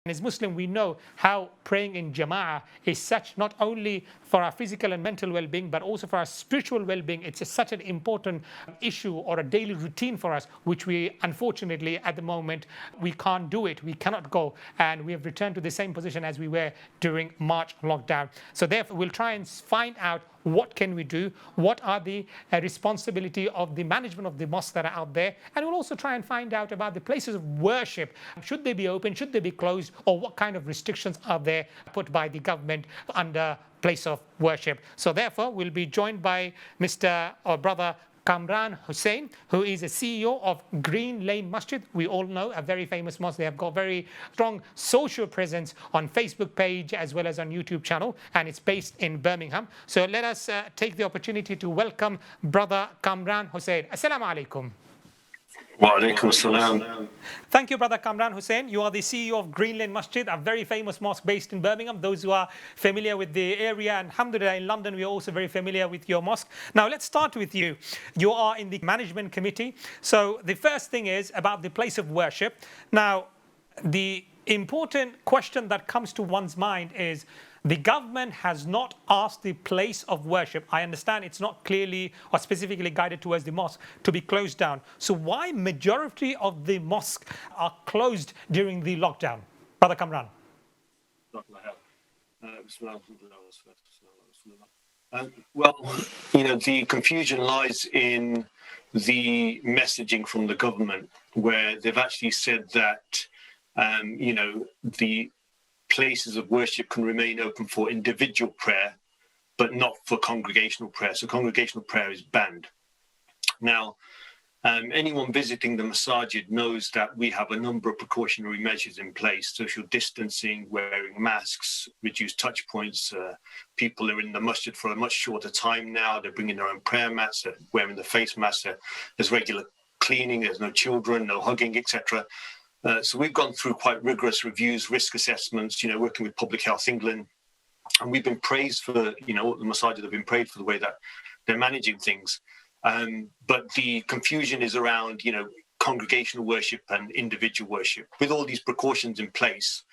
And as Muslim, we know how praying in Jama'ah is such, not only for our physical and mental well-being, but also for our spiritual well-being. It's such an important issue or a daily routine for us, which we, unfortunately, at the moment, we can't do it. We cannot go. And we have returned to the same position as we were during March lockdown. So therefore, we'll try and find out what can we do, what are the responsibility of the management of the mosques that are out there, and we'll also try and find out about the places of worship. Should they be open, should they be closed, or what kind of restrictions are there put by the government under place of worship. So therefore, we'll be joined by Mr. or brother Kamran Hussain, who is a CEO of Green Lane Masjid. We all know a very famous mosque. They have got very strong social presence on Facebook page as well as on YouTube channel, and it's based in Birmingham. So let us take the opportunity to welcome brother Kamran Hussain. Assalamu alaikum. Wa alaikum salam. Thank you, brother Kamran Hussain. You are the CEO of Green Lane Masjid, a very famous mosque based in Birmingham. Those who are familiar with the area, and alhamdulillah, in London, we are also very familiar with your mosque. Now, let's start with you. You are in the management committee. So the first thing is about the place of worship. Now, the important question that comes to one's mind is, the government has not asked the place of worship. I understand it's not clearly or specifically guided towards the mosque to be closed down. So why majority of the mosques are closed during the lockdown? Brother Kamran. Well, the confusion lies in the messaging from the government, where they've actually said that, the places of worship can remain open for individual prayer, but not for congregational prayer. So congregational prayer is banned. Now, anyone visiting the masajid knows that we have a number of precautionary measures in place: social distancing, wearing masks, reduced touch points. People are in the masjid for a much shorter time now. They're bringing their own prayer mats, they're wearing the face mask. There's regular cleaning, there's no children, no hugging, etc. So we've gone through quite rigorous reviews, risk assessments, working with Public Health England. And we've been praised for, the masajid have been praised for the way that they're managing things. But the confusion is around, congregational worship and individual worship. With all these precautions in place,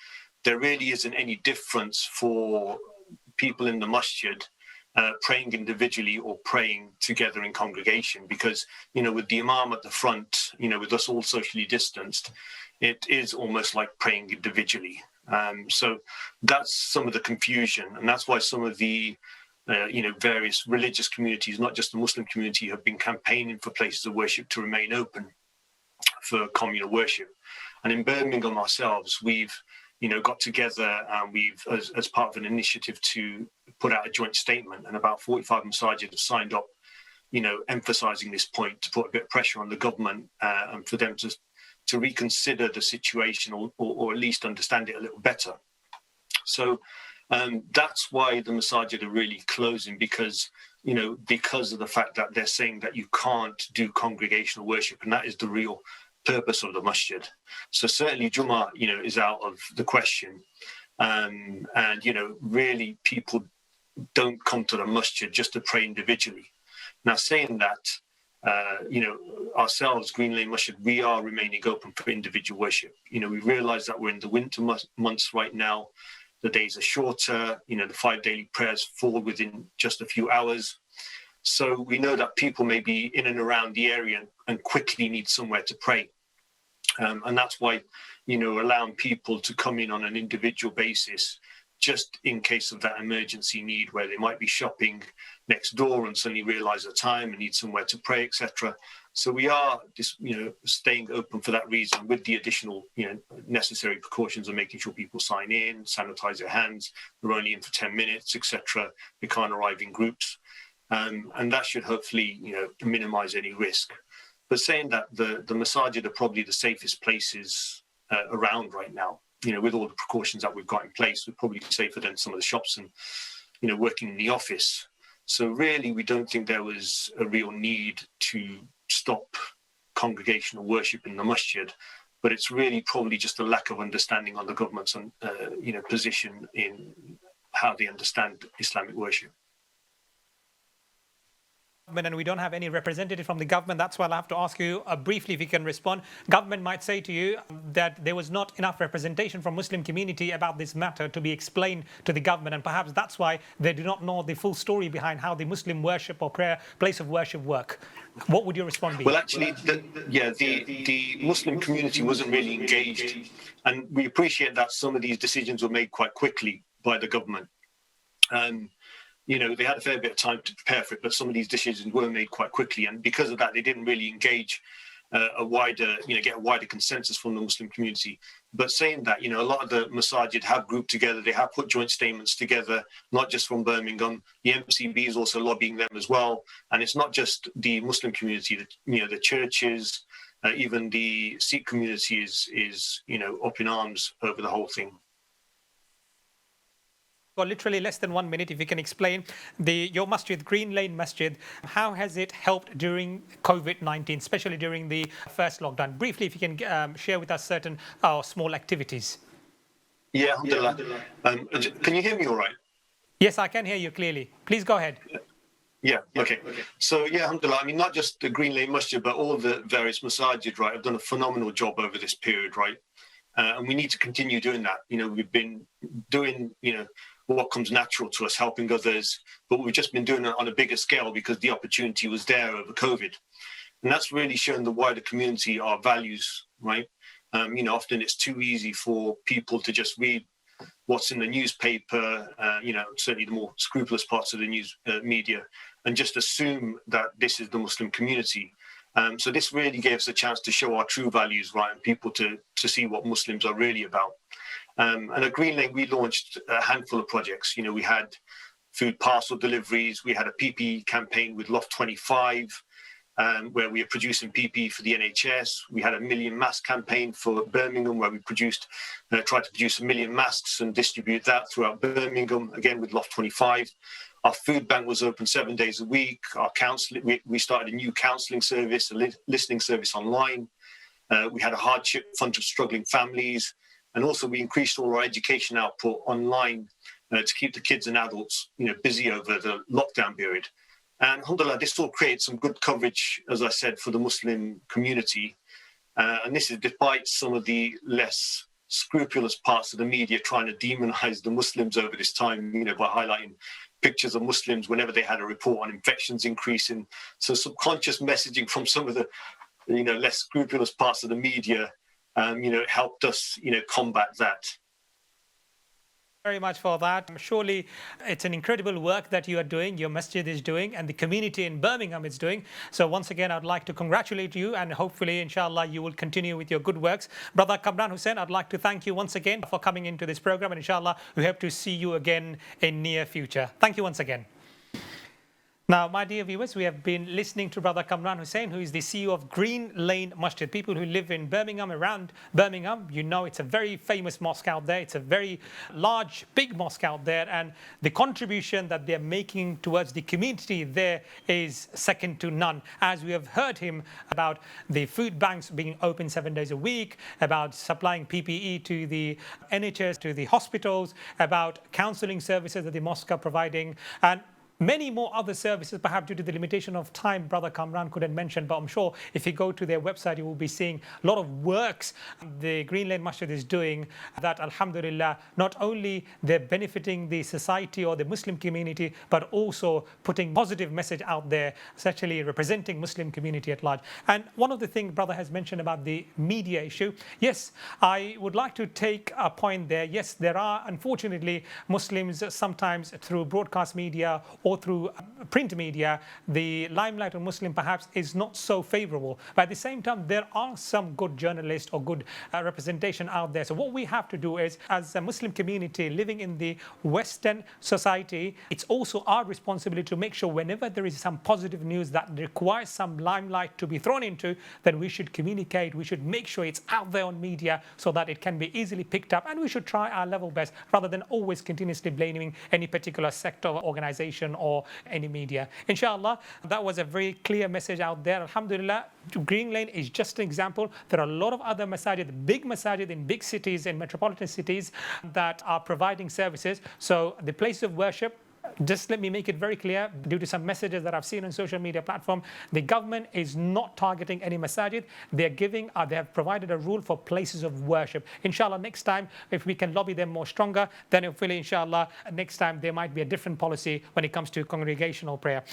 there really isn't any difference for people in the masjid praying individually or praying together in congregation, because, with the imam at the front, with us all socially distanced, it is almost like praying individually. So that's some of the confusion. And that's why some of the, various religious communities, not just the Muslim community, have been campaigning for places of worship to remain open for communal worship. And in Birmingham ourselves, we've, got together and we've, as part of an initiative to put out a joint statement, and about 45 masajid have signed up, emphasizing this point to put a bit of pressure on the government and for them to reconsider the situation or at least understand it a little better. So that's why the masajid are really closing, because of the fact that they're saying that you can't do congregational worship, and that is the real purpose of the masjid. So certainly Jummah, is out of the question. And, really people don't come to the masjid just to pray individually. Now, saying that, ourselves, Green Lane Masjid, we are remaining open for individual worship. We realize that we're in the winter months right now. The days are shorter, the 5 daily prayers fall within just a few hours. So we know that people may be in and around the area and quickly need somewhere to pray. And that's why, allowing people to come in on an individual basis, just in case of that emergency need, where they might be shopping next door and suddenly realize the time and need somewhere to pray, etc. So we are just, staying open for that reason, with the additional, necessary precautions of making sure people sign in, sanitize their hands, they're only in for 10 minutes, etc. They can't arrive in groups. And that should hopefully, minimize any risk. But saying that, the masajid are probably the safest places around right now. With all the precautions that we've got in place, we're probably safer than some of the shops and, working in the office. So really, we don't think there was a real need to stop congregational worship in the masjid, but it's really probably just a lack of understanding on the government's, position in how they understand Islamic worship. And we don't have any representative from the government. That's why I'll have to ask you briefly if you can respond. Government might say to you that there was not enough representation from Muslim community about this matter to be explained to the government, and perhaps that's why they do not know the full story behind how the Muslim worship or prayer place of worship work. What would your response be? Well, actually, the Muslim community wasn't really engaged, and we appreciate that some of these decisions were made quite quickly by the government. They had a fair bit of time to prepare for it, but some of these decisions were made quite quickly, and because of that, they didn't really engage get a wider consensus from the Muslim community. But saying that, a lot of the masajid have grouped together, they have put joint statements together, not just from Birmingham. The MCB is also lobbying them as well, and it's not just the Muslim community. The churches, even the Sikh community is up in arms over the whole thing. Got literally less than 1 minute. If you can explain your masjid, Green Lane Masjid, how has it helped during COVID-19, especially during the first lockdown? Briefly, if you can share with us certain small activities. Yeah, alhamdulillah. Can you hear me all right? Yes, I can hear you clearly. Please go ahead. Yeah, okay. So, alhamdulillah, not just the Green Lane Masjid, but all the various masajid, right, have done a phenomenal job over this period, right? And we need to continue doing that. We've been doing, what comes natural to us, helping others, but we've just been doing it on a bigger scale because the opportunity was there over COVID. And that's really shown the wider community our values, right? Often it's too easy for people to just read what's in the newspaper, certainly the more scrupulous parts of the news media, and just assume that this is the Muslim community. So this really gave us a chance to show our true values, right, and people to see what Muslims are really about. And at Green Lane, we launched a handful of projects. We had food parcel deliveries. We had a PPE campaign with Loft 25, where we are producing PPE for the NHS. We had a million mask campaign for Birmingham, where we tried to produce 1 million masks and distribute that throughout Birmingham, again with Loft 25. Our food bank was open 7 days a week. Our counselling, we started a new counselling service, a listening service online. We had a hardship fund for struggling families. And also we increased all our education output online to keep the kids and adults, busy over the lockdown period. And alhamdulillah, this all created some good coverage, as I said, for the Muslim community. And this is despite some of the less scrupulous parts of the media trying to demonize the Muslims over this time, by highlighting pictures of Muslims whenever they had a report on infections increasing. So subconscious messaging from some of the, less scrupulous parts of the media helped us, combat that. Very much for that. Surely it's an incredible work that you are doing, your masjid is doing, and the community in Birmingham is doing. So once again, I'd like to congratulate you, and hopefully, inshallah, you will continue with your good works. Brother Kamran Hussain, I'd like to thank you once again for coming into this program, and inshallah, we hope to see you again in near future. Thank you once again. Now, my dear viewers, we have been listening to Brother Kamran Hussain, who is the CEO of Green Lane Masjid. People who live in Birmingham, around Birmingham, it's a very famous mosque out there. It's a very large, big mosque out there. And the contribution that they're making towards the community there is second to none. As we have heard him about the food banks being open 7 days a week, about supplying PPE to the NHS, to the hospitals, about counselling services that the mosque are providing, and many more other services, perhaps due to the limitation of time, Brother Kamran couldn't mention, but I'm sure if you go to their website, you will be seeing a lot of works the Green Lane Masjid is doing that, alhamdulillah, not only they're benefiting the society or the Muslim community, but also putting positive message out there, essentially representing Muslim community at large. And one of the things Brother has mentioned about the media issue, yes, I would like to take a point there. Yes, there are, unfortunately, Muslims sometimes through broadcast media or through print media, the limelight of Muslim perhaps is not so favorable. But at the same time, there are some good journalists or good representation out there. So what we have to do is, as a Muslim community living in the Western society, it's also our responsibility to make sure whenever there is some positive news that requires some limelight to be thrown into, then we should communicate, we should make sure it's out there on media so that it can be easily picked up, and we should try our level best rather than always continuously blaming any particular sector or organization or any media. Inshallah, that was a very clear message out there. Alhamdulillah, Green Lane is just an example. There are a lot of other masajid, big masajid in big cities and metropolitan cities that are providing services. So the place of worship, Just let me make it very clear, due to some messages that I've seen on social media platform, the government is not targeting any masajid. They have provided a rule for places of worship. Inshallah, next time, if we can lobby them more stronger, then hopefully, inshallah, next time there might be a different policy when it comes to congregational prayer.